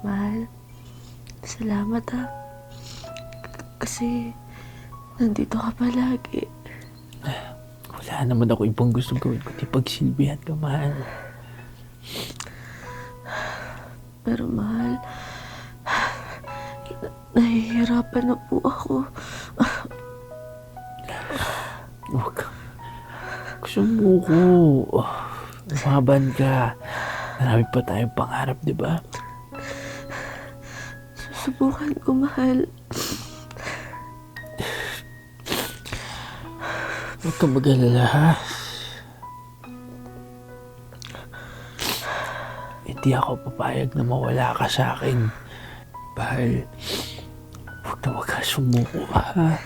Mahal, salamat ha. Kasi nandito ka palagi. Wala naman ako ibang gusto gawin kundi pagsilbihan ka, mahal. Pero mahal, nahihirapan na po ako. Huwag ka. Sumuko. Umaban ka. Marami pa tayong pangarap, di ba? Susubukan ko, mahal. Huwag kang mag-alala, ha? Hindi ako papayag na mawala ka sa akin. Bahal, huwag ka sumuko, ha?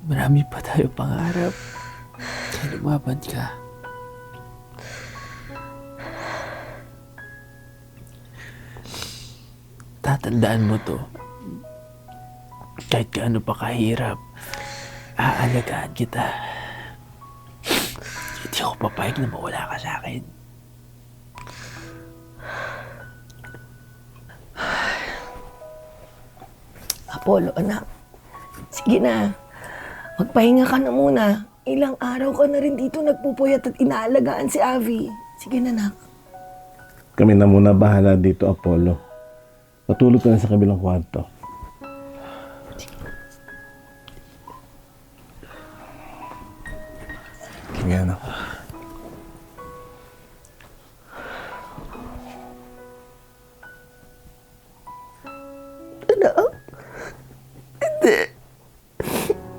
Marami pa tayo pangarap. Kaya lumaban ka. Tatandaan mo to. Kahit gaano pa kahirap, aalagaan kita. Hindi ako papayag na mawala ka sa akin. Apollo, anak. Sige na. Magpahinga ka na muna. Ilang araw ka na rin dito nagpupuyat at inaalagaan si Avi. Sige na, anak. Kami na muna bahala dito, Apollo. Patulog ka na sa kabilang kwarto. Sige, anak. Anak? Hindi.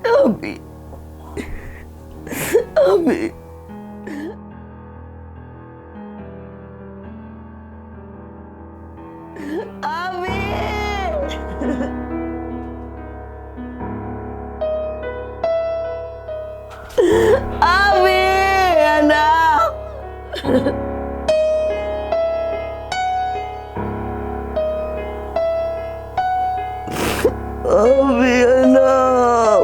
Abi. Abi. Abi! Abi! Anak! Abi, anak!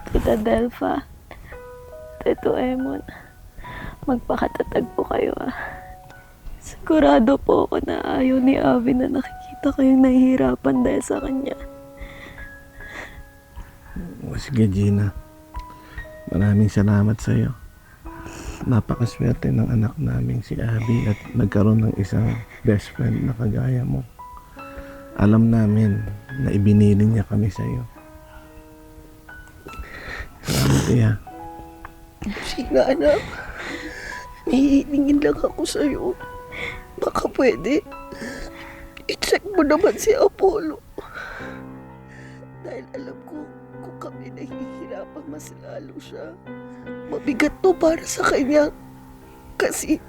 Tita Delpha, Tito Emon, magpakatatag po kayo ah. Sigurado po ako na ayaw ni Avi na nakikita kayong nahihirapan dahil sa kanya. O sige, Gina. Maraming salamat sa iyo. Napakaswerte ng anak naming si Abby at nagkaroon ng isang best friend na kagaya mo. Alam namin na ibiniling niya kami sa iyo. Salamat, Iya. Sige, anak. Hihingin lang ako sa'yo. Baka pwede. I-check mo naman si Apollo. Dahil alam ko, kung kami nahihirapan, mas lalo siya. Mabigat to para sa kanya. Kasi,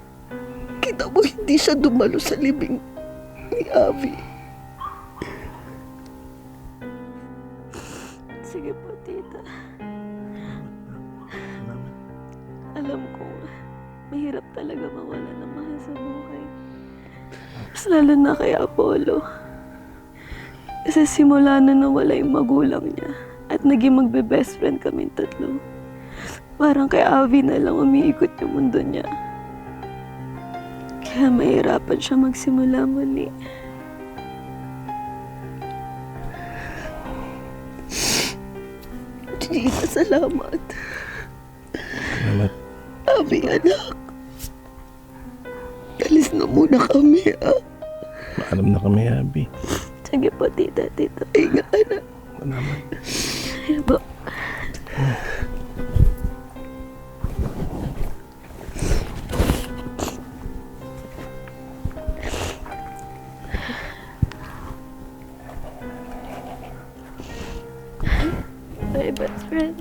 kita mo hindi siya dumalo sa libing ni Avi. Sige po, tita. Alam ko, mahirap talaga mawala ng mahal sa buhay. Mas lalo na kay Apollo. Kasi simula na nawala yung magulang niya at naging magbe-best friend kaming tatlo. Parang kay Avi na lang umiikot yung mundo niya. Kaya mahirapan siya magsimula muli. Gina, salamat. Salamat. Abi, anak. Alis na muna kami, ah. Maalam na kami, Abby. Sige po, tita, tito. Ingat, anak. Salamat. Sige po. My best friend.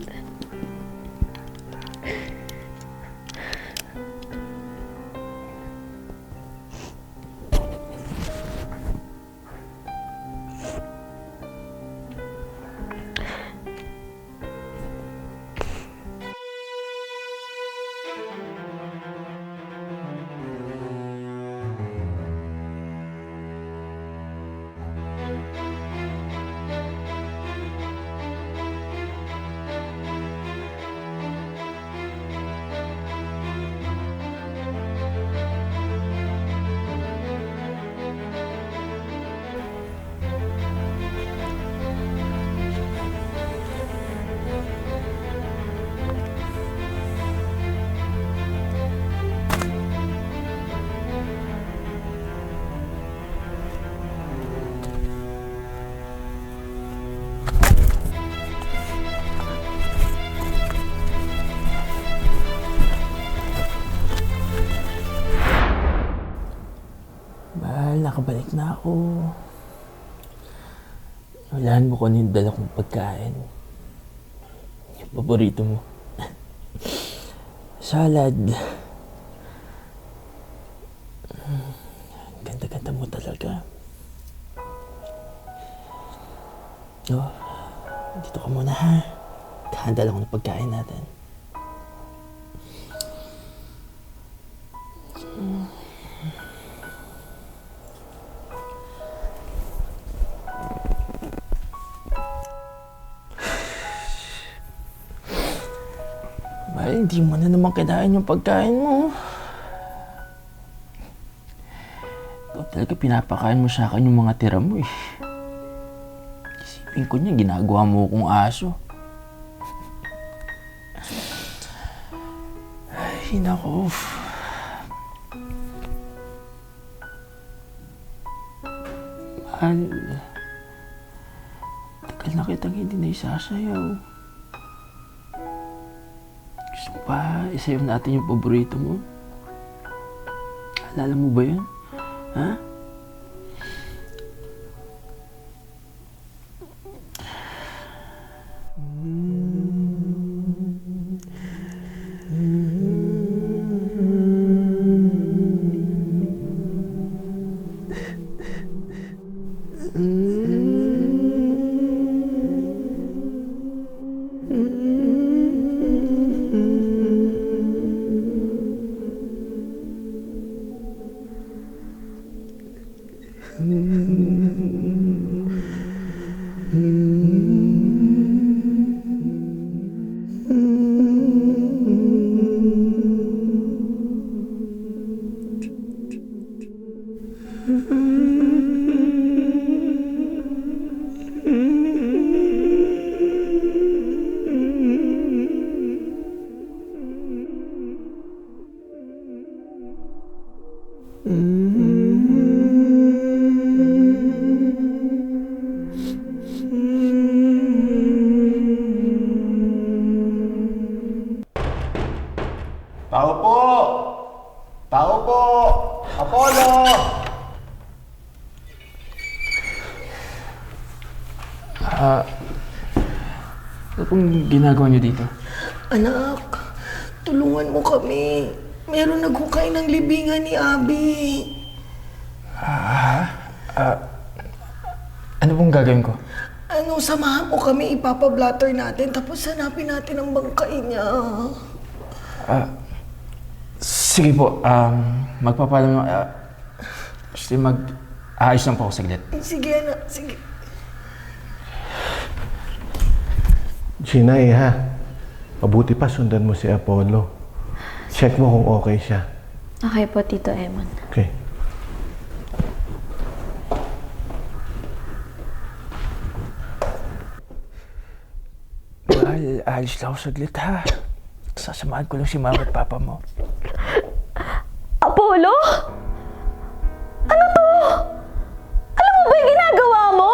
Mahal, nakabalik na ako. Walaan mo kung ano yung dala kong pagkain. Yung paborito mo. Salad. Ganda-ganda mo talaga. Oh, dito ka muna ha. Kahanda lang ako ng pagkain natin. Mahal, hindi mo na naman kailangan yung pagkain mo. Ikaw talaga pinapakain mo sa akin yung mga tira mo eh. Isipin ko niya, ginagawa mo akong aso. Ay, nako. Mahal, tagal na kitang hindi na isasayaw. Gusto mo pa isayaw natin yung paborito mo? Alala mo ba yun? Ha? Tao po! Tao po! Apollo! Ano pong ginagawa niyo dito? Anak, tulungan mo kami. Meron naghukay ng libingan ni Abi. Ano pong gagawin ko? Samahan mo kami, ipapablatter natin, tapos hanapin natin ang bangkay niya. Sige po, magpapalam gusto mag-aayos lang po ako saglit. Sige, anak, sige. Gina ha. Mabuti pa sundan mo si Apollo. Check mo kung okay siya. Okay po, Tito Eman. Okay. Mahal, aayos lang ako saglit ha. Sasamahan ko lang si mama at papa mo. Apollo? Ano to? Alam mo ba yung ginagawa mo?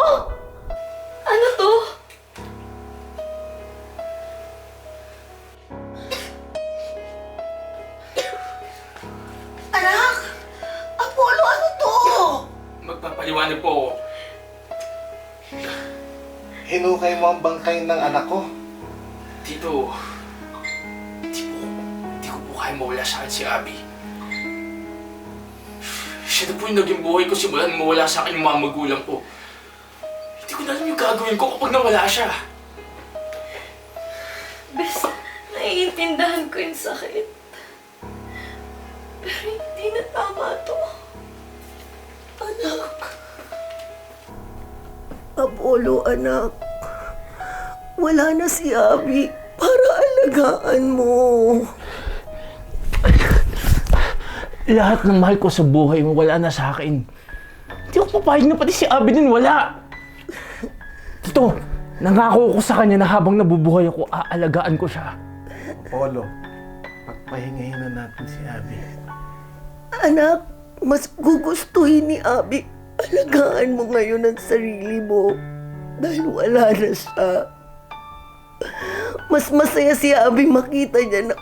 Ano to? Anak! Apollo, ano to? Magpapaliwanag po ako. Hinukay mo ang bangkay ng anak ko. Tito, di ko po kaya mawala sa akin si Abby. Siya na po yung naging buhay ko simula nang mawala sa akin yung mga magulang ko. Hindi ko na alam yung gagawin ko kapag nawala siya. Bes, naiintindahan ko yung sakit. Pero hindi na tama to. Anak. Apollo, anak. Wala na si Abi para alagaan mo. Lahat ng mahal ko sa buhay mo wala na sa akin. Hindi ko papayag na pati si Abby din wala. Tito, nangako ko sa kanya na habang nabubuhay ako, aalagaan ko siya. Apollo, pagpahingahin na natin si Abby. Anak, mas gugustuhin ni Abi. Alagaan mo ngayon ang sarili mo. Dahil wala na siya. Mas masaya si Abi makita niya na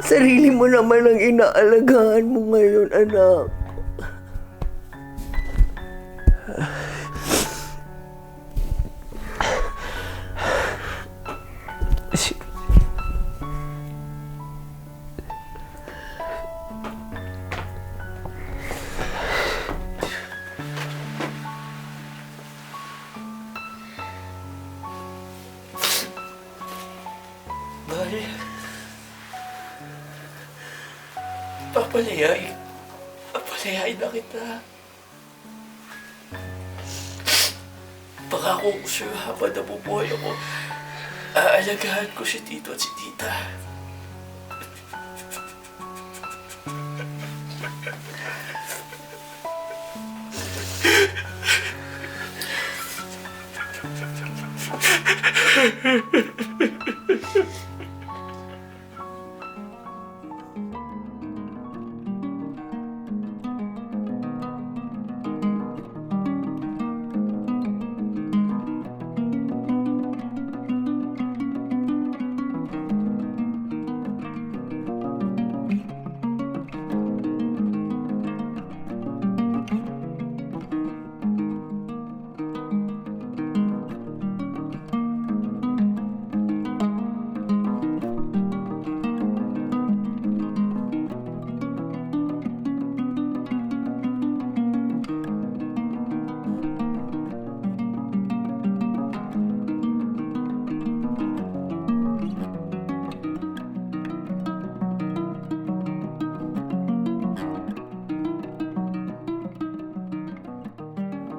sarili mo naman ang inaalagaan mo ngayon, anak. Si- Mahal. Papalayain na kita. Pangako ko sa'yo habang nabubuhay ako, aalagaan ko si Tito at si Tita.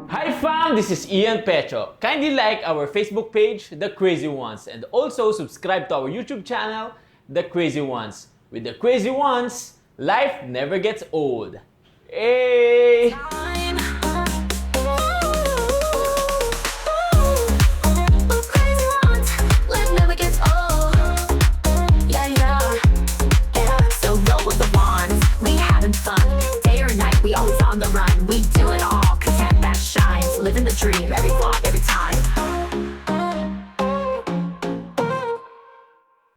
Hi fam, this is Ian Pecho. Kindly like our Facebook page, The Crazy Ones, and also subscribe to our YouTube channel, The Crazy Ones. With The Crazy Ones, life never gets old. Hey! Crazy ones, life never gets old. Yeah, yeah, yeah. So roll with the ones, we having fun. Day or night, we always on the run. We do it all, content that shines. Living the dream, every vlog,